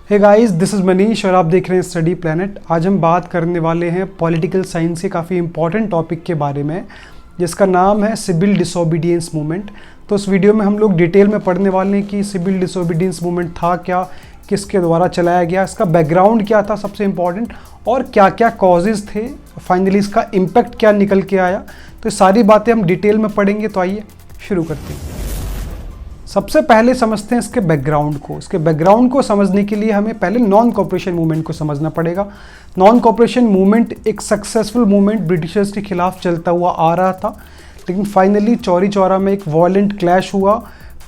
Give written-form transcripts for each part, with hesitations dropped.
Hey guys, this is Manish और आप देख रहे हैं स्टडी प्लैनेट। आज हम बात करने वाले हैं पॉलिटिकल साइंस के काफ़ी इंपॉर्टेंट टॉपिक के बारे में, जिसका नाम है सिविल डिसोबीडियंस मूवमेंट। तो इस वीडियो में हम लोग डिटेल में पढ़ने वाले हैं कि सिविल डिसोबीडियंस मूवमेंट था क्या, किसके द्वारा चलाया गया, इसका बैकग्राउंड क्या था सबसे इम्पॉर्टेंट, और क्या क्या कॉजेज़ थे, फाइनली इसका इम्पैक्ट क्या निकल के आया। तो ये सारी बातें हम डिटेल में पढ़ेंगे। तो आइए शुरू करते हैं। सबसे पहले समझते हैं इसके बैकग्राउंड को। इसके बैकग्राउंड को समझने के लिए हमें पहले नॉन कॉपरेशन मूवमेंट को समझना पड़ेगा। नॉन कॉपरेशन मूवमेंट एक सक्सेसफुल मूवमेंट ब्रिटिशर्स के खिलाफ चलता हुआ आ रहा था, लेकिन फाइनली चौरी चौरा में एक वायलेंट क्लैश हुआ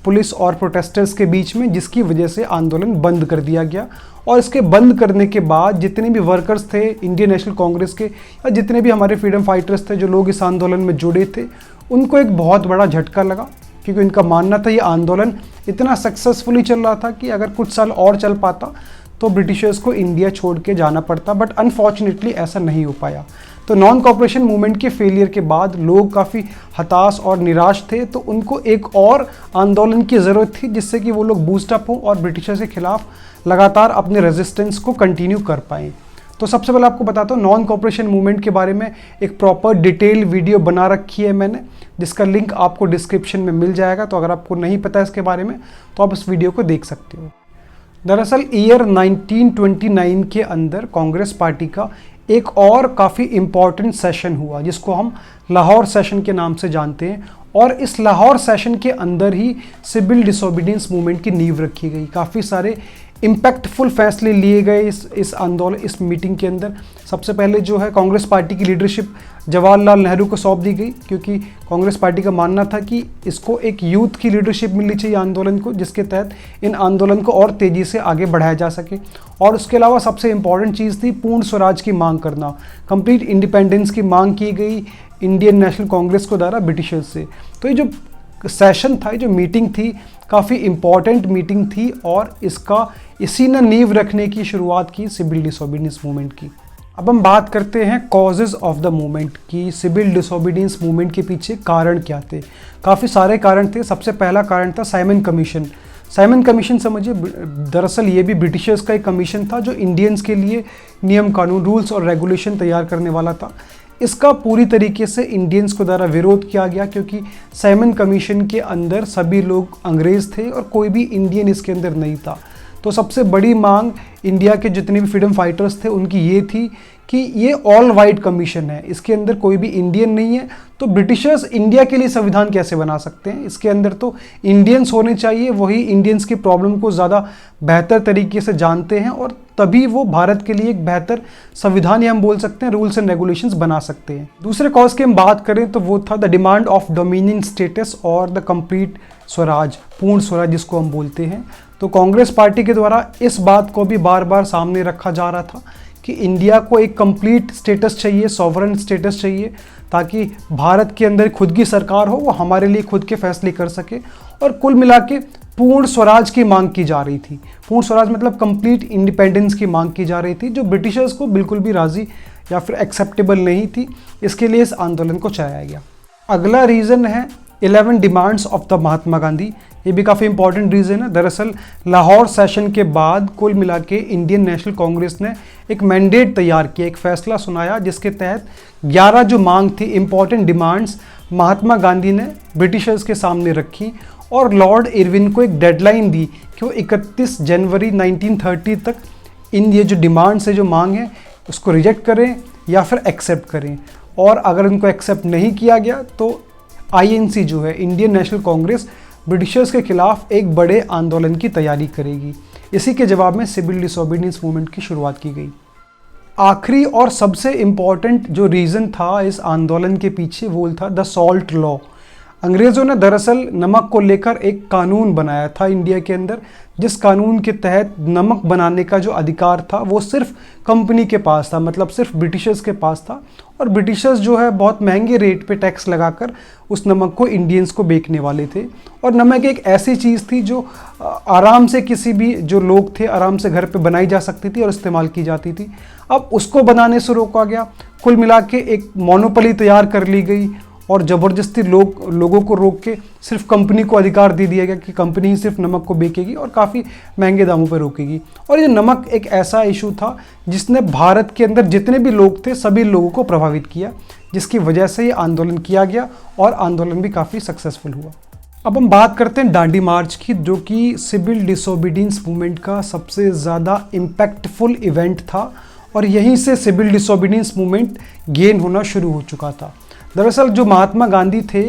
पुलिस और प्रोटेस्टर्स के बीच में, जिसकी वजह से आंदोलन बंद कर दिया गया। और इसके बंद करने के बाद जितने भी वर्कर्स थे इंडियन नेशनल कांग्रेस के, या जितने भी हमारे फ्रीडम फाइटर्स थे जो लोग इस आंदोलन में जुड़े थे, उनको एक बहुत बड़ा झटका लगा, क्योंकि इनका मानना था ये आंदोलन इतना सक्सेसफुली चल रहा था कि अगर कुछ साल और चल पाता तो ब्रिटिशर्स को इंडिया छोड़ के जाना पड़ता। बट अनफॉर्चुनेटली ऐसा नहीं हो पाया। तो नॉन कॉपरेशन मूवमेंट के फेलियर के बाद लोग काफ़ी हताश और निराश थे, तो उनको एक और आंदोलन की ज़रूरत थी जिससे कि वो लोग बूस्टअप हों और ब्रिटिशर्स के खिलाफ लगातार अपने रेजिस्टेंस को कंटिन्यू कर पाएँ। तो सबसे पहले आपको बताता हूँ नॉन कॉपरेशन मूवमेंट के बारे में एक प्रॉपर डिटेल वीडियो बना रखी है मैंने, जिसका लिंक आपको डिस्क्रिप्शन में मिल जाएगा। तो अगर आपको नहीं पता इसके बारे में तो आप इस वीडियो को देख सकते हो। दरअसल ईयर 1929 के अंदर कांग्रेस पार्टी का एक और काफ़ी इम्पॉर्टेंट सेशन हुआ, जिसको हम लाहौर सेशन के नाम से जानते हैं। और इस लाहौर सेशन के अंदर ही सिविल डिसोबीडियंस मूवमेंट की नींव रखी गई। काफ़ी सारे इम्पैक्टफुल फैसले लिए गए इस आंदोलन, इस मीटिंग के अंदर। सबसे पहले जो है कांग्रेस पार्टी की लीडरशिप जवाहरलाल नेहरू को सौंप दी गई, क्योंकि कांग्रेस पार्टी का मानना था कि इसको एक यूथ की लीडरशिप मिलनी चाहिए आंदोलन को, जिसके तहत इन आंदोलन को और तेज़ी से आगे बढ़ाया जा सके। और उसके अलावा सबसे इम्पॉर्टेंट चीज़ थी पूर्ण स्वराज की मांग करना, कंप्लीट इंडिपेंडेंस की मांग की गई इंडियन नेशनल कांग्रेस को द्वारा ब्रिटिशर्स से। तो ये जो सेशन था, ये जो मीटिंग थी, काफ़ी इम्पॉर्टेंट मीटिंग थी, और इसी ने नींव रखने की शुरुआत की सिविल डिसोबीडियंस मूवमेंट की। अब हम बात करते हैं कॉजेज़ ऑफ द मूवमेंट की। सिविल डिसोबीडियंस मूवमेंट के पीछे कारण क्या थे? काफ़ी सारे कारण थे। सबसे पहला कारण था साइमन कमीशन। साइमन कमीशन समझिए, दरअसल ये भी ब्रिटिशर्स का एक कमीशन था जो इंडियंस के लिए नियम कानून, रूल्स और रेगुलेशन तैयार करने वाला था। इसका पूरी तरीके से इंडियंस को द्वारा विरोध किया गया, क्योंकि साइमन कमीशन के अंदर सभी लोग अंग्रेज़ थे और कोई भी इंडियन इसके अंदर नहीं था। तो सबसे बड़ी मांग इंडिया के जितने भी फ्रीडम फाइटर्स थे उनकी ये थी कि ये ऑल वाइट कमीशन है, इसके अंदर कोई भी इंडियन नहीं है, तो ब्रिटिशर्स इंडिया के लिए संविधान कैसे बना सकते हैं? इसके अंदर तो इंडियंस होने चाहिए, वही इंडियंस की प्रॉब्लम को ज़्यादा बेहतर तरीके से जानते हैं, और तभी वो भारत के लिए एक बेहतर संविधान, या हम बोल सकते हैं रूल्स एंड रेगुलेशंस बना सकते हैं। दूसरे कॉज की हम बात करें तो वो था the demand of dominion status और द कंप्लीट स्वराज, पूर्ण स्वराज जिसको हम बोलते हैं। तो कांग्रेस पार्टी के द्वारा इस बात को भी बार बार सामने रखा जा रहा था कि इंडिया को एक कंप्लीट स्टेटस चाहिए, सॉवरन स्टेटस चाहिए, ताकि भारत के अंदर खुद की सरकार हो, वो हमारे लिए खुद के फैसले कर सके। और कुल मिला के पूर्ण स्वराज की मांग की जा रही थी। पूर्ण स्वराज मतलब कंप्लीट इंडिपेंडेंस की मांग की जा रही थी, जो ब्रिटिशर्स को बिल्कुल भी राज़ी या फिर एक्सेप्टेबल नहीं थी। इसके लिए इस आंदोलन को चलाया गया। अगला रीज़न है 11 demands of the Mahatma Gandhi. ये भी काफ़ी इंपॉर्टेंट रीज़न है। दरअसल लाहौर सेशन के बाद कुल मिला के इंडियन नेशनल कांग्रेस ने एक मैंडेट तैयार किया, एक फैसला सुनाया, जिसके तहत 11 जो मांग थी, इंपॉर्टेंट डिमांड्स, महात्मा गांधी ने ब्रिटिशर्स के सामने रखी, और लॉर्ड इरविन को एक डेडलाइन दी कि वो 31 जनवरी 1930 तक ये जो डिमांड्स है, जो मांग है, उसको रिजेक्ट करें या फिर एक्सेप्ट करें। और अगर उनको एक्सेप्ट नहीं किया गया तो INC जो है, इंडियन नेशनल कांग्रेस, ब्रिटिशर्स के खिलाफ एक बड़े आंदोलन की तैयारी करेगी। इसी के जवाब में सिविल डिसोबीडियंस मूवमेंट की शुरुआत की गई। आखिरी और सबसे इम्पॉर्टेंट जो रीज़न था इस आंदोलन के पीछे, वो था द सॉल्ट लॉ। अंग्रेज़ों ने दरअसल नमक को लेकर एक कानून बनाया था इंडिया के अंदर, जिस कानून के तहत नमक बनाने का जो अधिकार था वो सिर्फ कंपनी के पास था, मतलब सिर्फ ब्रिटिशर्स के पास था। और ब्रिटिशर्स जो है बहुत महंगे रेट पे टैक्स लगाकर उस नमक को इंडियंस को बेचने वाले थे। और नमक एक ऐसी चीज़ थी जो आराम से किसी भी जो लोग थे आराम से घर पे बनाई जा सकती थी और इस्तेमाल की जाती थी। अब उसको बनाने से रोका गया। कुल मिला के एक मोनोपोली तैयार कर ली गई, और ज़बरदस्ती लोगों को रोक के सिर्फ कंपनी को अधिकार दे दिया गया कि कंपनी ही सिर्फ नमक को बेचेगी और काफ़ी महंगे दामों पर रोकेगी। और ये नमक एक ऐसा इशू था जिसने भारत के अंदर जितने भी लोग थे सभी लोगों को प्रभावित किया, जिसकी वजह से ये आंदोलन किया गया और आंदोलन भी काफ़ी सक्सेसफुल हुआ। अब हम बात करते हैं दांडी मार्च की, जो कि सिविल डिसोबीडियंस मूवमेंट का सबसे ज़्यादा इम्पैक्टफुल इवेंट था और यहीं से सिविल डिसोबीडियंस मूवमेंट गेन होना शुरू हो चुका था। दरअसल जो महात्मा गांधी थे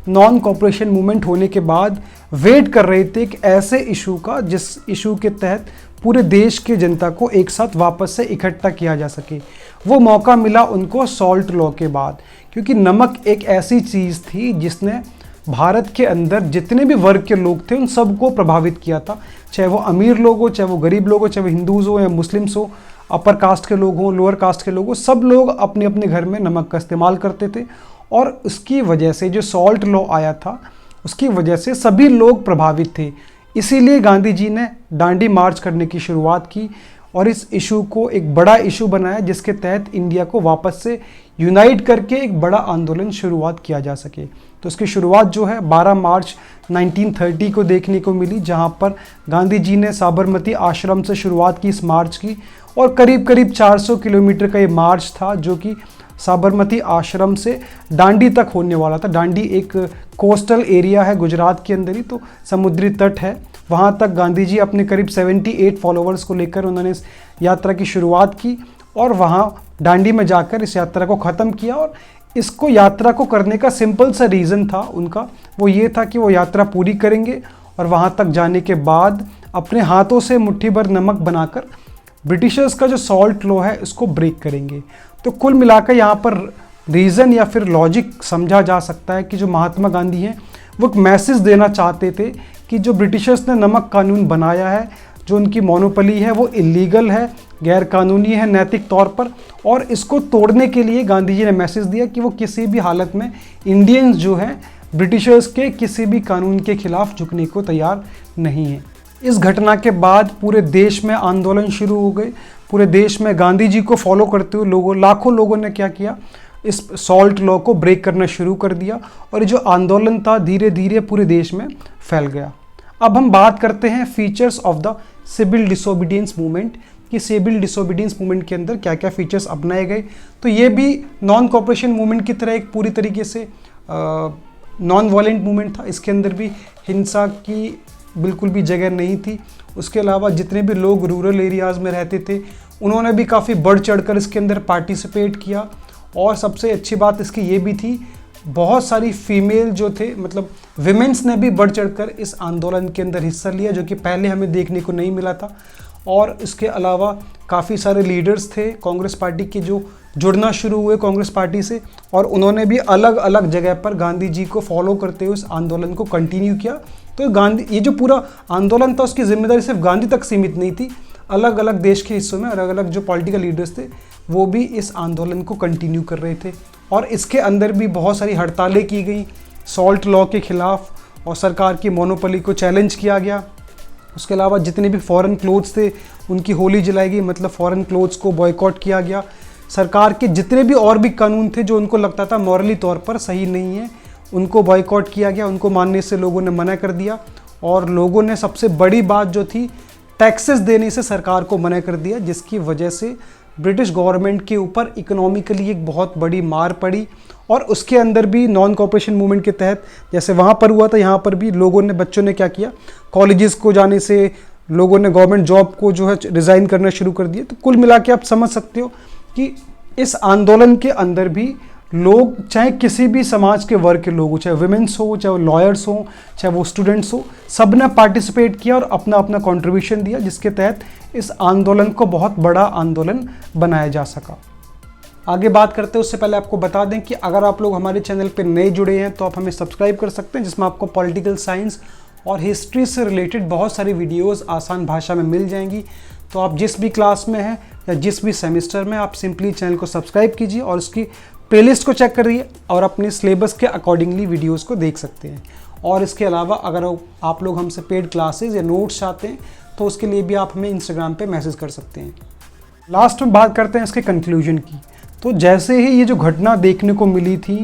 नॉन कॉपरेशन मूवमेंट होने के बाद वेट कर रहे थे एक ऐसे इशू का जिस इशू के तहत पूरे देश के जनता को एक साथ वापस से इकट्ठा किया जा सके। वो मौका मिला उनको सॉल्ट लॉ के बाद, क्योंकि नमक एक ऐसी चीज़ थी जिसने भारत के अंदर जितने भी वर्ग के लोग थे उन सबको प्रभावित किया था, चाहे वो अमीर लोग हो, चाहे वो गरीब लोग हो, चाहे वो हिंदूज हो या मुस्लिम्स हो, अपर कास्ट के लोग हों, लोअर कास्ट के लोग हों, सब लोग अपने अपने घर में नमक का इस्तेमाल करते थे। और उसकी वजह से जो सॉल्ट लॉ आया था उसकी वजह से सभी लोग प्रभावित थे। इसीलिए गांधी जी ने दांडी मार्च करने की शुरुआत की और इस इशू को एक बड़ा इशू बनाया जिसके तहत इंडिया को वापस से यूनाइट करके एक बड़ा आंदोलन शुरुआत किया जा सके। तो इसकी शुरुआत जो है 12 मार्च 1930 को देखने को मिली, जहां पर गांधी जी ने साबरमती आश्रम से शुरुआत की इस मार्च की और करीब करीब 400 किलोमीटर का ये मार्च था जो कि साबरमती आश्रम से दांडी तक होने वाला था। दांडी एक कोस्टल एरिया है गुजरात के अंदर ही, तो समुद्री तट है। वहाँ तक गांधी जी अपने करीब 78 फॉलोअर्स को लेकर उन्होंने इस यात्रा की शुरुआत की और वहाँ दांडी में जाकर इस यात्रा को ख़त्म किया। और इसको यात्रा को करने का सिंपल सा रीज़न था उनका, वो ये था कि वो यात्रा पूरी करेंगे और वहाँ तक जाने के बाद अपने हाथों से मुट्ठी भर नमक बनाकर ब्रिटिशर्स का जो सॉल्ट लॉ है उसको ब्रेक करेंगे। तो कुल मिलाकर यहाँ पर रीज़न या फिर लॉजिक समझा जा सकता है कि जो महात्मा गांधी हैं वो एक मैसेज देना चाहते थे कि जो ब्रिटिशर्स ने नमक कानून बनाया है, जो उनकी मोनोपोली है वो इलीगल है, गैर कानूनी है नैतिक तौर पर, और इसको तोड़ने के लिए गांधी जी ने मैसेज दिया कि वो किसी भी हालत में इंडियंस जो हैं ब्रिटिशर्स के किसी भी कानून के खिलाफ झुकने को तैयार नहीं है। इस घटना के बाद पूरे देश में आंदोलन शुरू हो गए। पूरे देश में गांधी जी को फॉलो करते हुए लाखों लोगों ने क्या किया, इस सॉल्ट लॉ को ब्रेक करना शुरू कर दिया और ये जो आंदोलन था धीरे धीरे पूरे देश में फैल गया। अब हम बात करते हैं features of the civil disobedience movement कि सिविल डिसोबीडियंस मूवमेंट के अंदर क्या क्या फीचर्स अपनाए गए। तो ये भी नॉन कॉपरेशन मूवमेंट की तरह एक पूरी तरीके से नॉन वायलेंट मूवमेंट था। इसके अंदर भी हिंसा की बिल्कुल भी जगह नहीं थी। उसके अलावा जितने भी लोग रूरल एरियाज़ में रहते थे उन्होंने भी काफ़ी बढ़ चढ़कर इसके अंदर पार्टिसिपेट किया। और सबसे अच्छी बात इसकी ये भी थी, बहुत सारी फीमेल जो थे मतलब विमेंस ने भी बढ़ चढ़कर इस आंदोलन के अंदर हिस्सा लिया, जो कि पहले हमें देखने को नहीं मिला था। और इसके अलावा काफ़ी सारे लीडर्स थे कांग्रेस पार्टी के जो जुड़ना शुरू हुए कांग्रेस पार्टी से, और उन्होंने भी अलग अलग जगह पर गांधी जी को फॉलो करते हुए इस आंदोलन को कंटिन्यू किया। तो गांधी ये जो पूरा आंदोलन था उसकी जिम्मेदारी सिर्फ गांधी तक सीमित नहीं थी, अलग अलग देश के हिस्सों में अलग अलग जो पॉलिटिकल लीडर्स थे वो भी इस आंदोलन को कंटिन्यू कर रहे थे। और इसके अंदर भी बहुत सारी हड़तालें की गई सॉल्ट लॉ के खिलाफ और सरकार की मोनोपोली को चैलेंज किया गया। उसके अलावा जितने भी फॉरेन क्लोथ्स थे उनकी होली जलाई गई, मतलब फॉरेन क्लोथ्स को बॉयकॉट किया गया। सरकार के जितने भी और भी कानून थे जो उनको लगता था मॉरली तौर पर सही नहीं है उनको बॉयकॉट किया गया, उनको मानने से लोगों ने मना कर दिया। और लोगों ने सबसे बड़ी बात जो थी टैक्सेस देने से सरकार को मना कर दिया, जिसकी वजह से ब्रिटिश गवर्नमेंट के ऊपर इकोनॉमिकली एक बहुत बड़ी मार पड़ी। और उसके अंदर भी नॉन कॉपरेशन मूवमेंट के तहत जैसे वहाँ पर हुआ था यहाँ पर भी लोगों ने, बच्चों ने क्या किया, कॉलेजेस को जाने से लोगों ने गवर्नमेंट जॉब को जो है रिज़ाइन करना शुरू कर दिया। तो कुल मिला के आप समझ सकते हो कि इस आंदोलन के अंदर भी लोग चाहे किसी भी समाज के वर्ग के लोग हो, चाहे वुमेन्स हो, चाहे वो लॉयर्स हो, चाहे वो स्टूडेंट्स हो, सब ने पार्टिसिपेट किया और अपना अपना कंट्रीब्यूशन दिया, जिसके तहत इस आंदोलन को बहुत बड़ा आंदोलन बनाया जा सका। आगे बात करते हैं उससे पहले आपको बता दें कि अगर आप लोग हमारे चैनल पर नए जुड़े हैं तो आप हमें सब्सक्राइब कर सकते हैं, जिसमें आपको पॉलिटिकल साइंस और हिस्ट्री से रिलेटेड बहुत सारी वीडियोज़ आसान भाषा में मिल जाएंगी। तो आप जिस भी क्लास में हैं या जिस भी सेमेस्टर में, आप सिंपली चैनल को सब्सक्राइब कीजिए और उसकी प्लेलिस्ट को चेक करिए और अपने सिलेबस के अकॉर्डिंगली वीडियोस को देख सकते हैं। और इसके अलावा अगर आप लोग हमसे पेड क्लासेस या नोट्स चाहते हैं तो उसके लिए भी आप हमें इंस्टाग्राम पे मैसेज कर सकते हैं। लास्ट में बात करते हैं इसके कंक्लूजन की। तो जैसे ही ये जो घटना देखने को मिली थी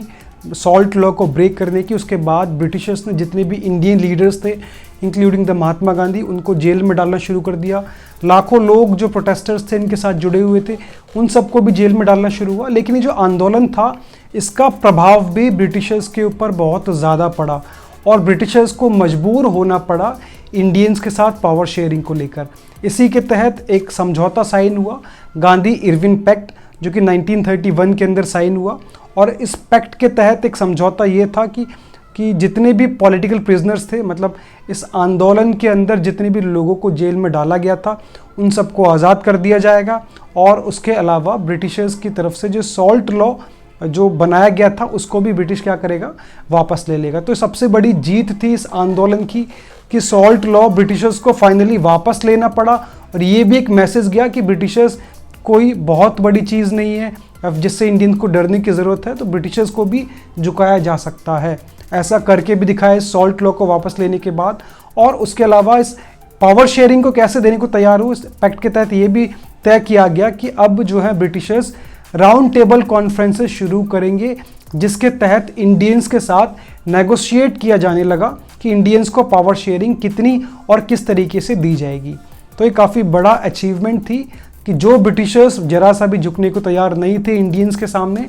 सॉल्ट लॉ को ब्रेक करने की। उसके बाद ब्रिटिशर्स ने जितने भी इंडियन लीडर्स थे इंक्लूडिंग द महात्मा गांधी, उनको जेल में डालना शुरू कर दिया। लाखों लोग जो प्रोटेस्टर्स थे इनके साथ जुड़े हुए थे उन सबको भी जेल में डालना शुरू हुआ। लेकिन ये जो आंदोलन था इसका प्रभाव भी ब्रिटिशर्स के ऊपर बहुत ज़्यादा पड़ा और ब्रिटिशर्स को मजबूर होना पड़ा इंडियंस के साथ पावर शेयरिंग को लेकर। इसी के तहत एक समझौता साइन हुआ, गांधी इरविन पैक्ट, जो कि 1931 के अंदर साइन हुआ। और इस पैक्ट के तहत एक समझौता ये था कि जितने भी पॉलिटिकल प्रिजनर्स थे, मतलब इस आंदोलन के अंदर जितने भी लोगों को जेल में डाला गया था उन सबको आज़ाद कर दिया जाएगा। और उसके अलावा ब्रिटिशर्स की तरफ से जो सॉल्ट लॉ जो बनाया गया था उसको भी ब्रिटिश क्या करेगा, वापस ले लेगा। तो सबसे बड़ी जीत थी इस आंदोलन की कि सॉल्ट लॉ ब्रिटिशर्स को फाइनली वापस लेना पड़ा। और ये भी एक मैसेज गया कि ब्रिटिशर्स कोई बहुत बड़ी चीज़ नहीं है जिससे इंडियन को डरने की ज़रूरत है, तो ब्रिटिशर्स को भी झुकाया जा सकता है। ऐसा करके भी दिखाया सॉल्ट लॉ को वापस लेने के बाद। और उसके अलावा इस पावर शेयरिंग को कैसे देने को तैयार हो, इस पैक्ट के तहत ये भी तय किया गया कि अब जो है ब्रिटिशर्स राउंड टेबल कॉन्फ्रेंसेस शुरू करेंगे जिसके तहत इंडियंस के साथ नेगोशिएट किया जाने लगा कि इंडियंस को पावर शेयरिंग कितनी और किस तरीके से दी जाएगी। तो ये काफ़ी बड़ा अचीवमेंट थी कि जो ब्रिटिशर्स जरा सा भी झुकने को तैयार नहीं थे इंडियंस के सामने,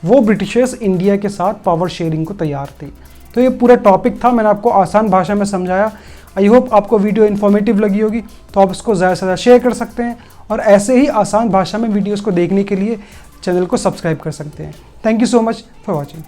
वो ब्रिटिशर्स इंडिया के साथ पावर शेयरिंग को तैयार थे। तो ये पूरा टॉपिक था, मैंने आपको आसान भाषा में समझाया। आई होप आपको वीडियो इन्फॉर्मेटिव लगी होगी, तो आप इसको ज़्यादा से ज़्यादा शेयर कर सकते हैं और ऐसे ही आसान भाषा में वीडियोज़ को देखने के लिए चैनल को सब्सक्राइब कर सकते हैं। Thank you so much for watching.